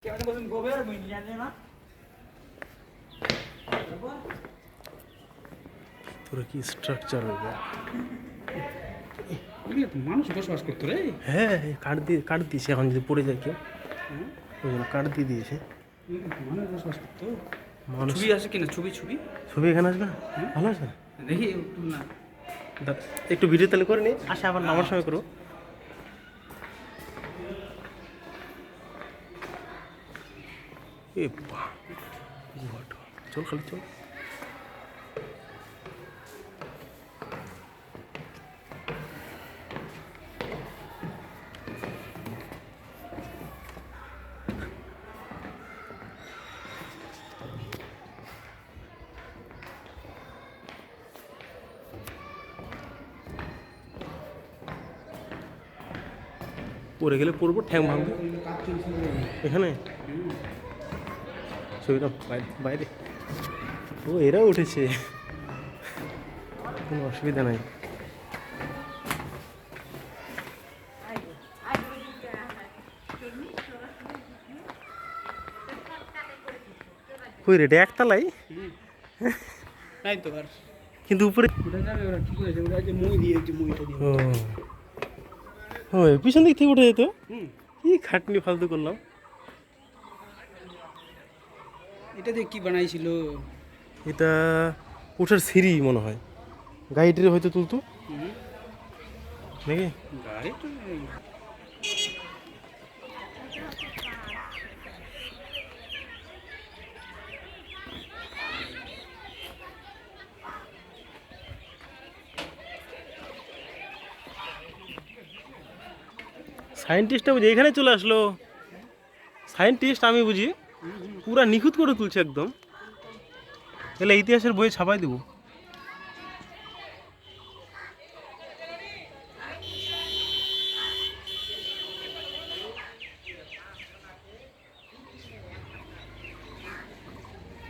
তোরা কি স্ট্রাকচার হবে? মানুষ বসবাস করতো রে। হ্যাঁ, কাঠ দিয়েছে, এখন যদি পড়ে যায় কেউ ওই জন্য কাঠ দিয়ে দিয়েছে। মানুষ বসবাস করতো। মানুষ ছবি আছে কিনা? ছবি ছবি এখানে আসবে না? ভালো আছে না? দেখি না। একটু ভিডিও তাহলে করে নি, আসে আবার নামার সময় করো। এ চল খালি চল। পড়ে গেলে পড়বো, ঠ্যাং ভাঙবে এখানে। ছবিটা বাইরে। ও এরা উঠেছে, কোনো অসুবিধা নাই। কই রে, একতলাই তাই তো। আর কিন্তু উপরে কি করেছে ওরা, যে মই দিয়েছে, মইটা দিয়ে। ও পিছন দিক থেকে উঠে যেত। কি খাটনি ফালতু করলাম। এটা দিয়ে কি বানাইছিল? এটা ওঠার সিঁড়ি মনে হয়, গাড়িটির হয়তো তুলতো নাকি। গাড়ি তো নেই। সায়েন্টিস্টটা বুঝি এখানে চলে আসলো। সায়েন্টিস্ট আমি বুঝি পুরা নিখুঁত করে তুলছে একদম। তাহলে ইতিহাসের বইয়ে ছাপাই দেবো।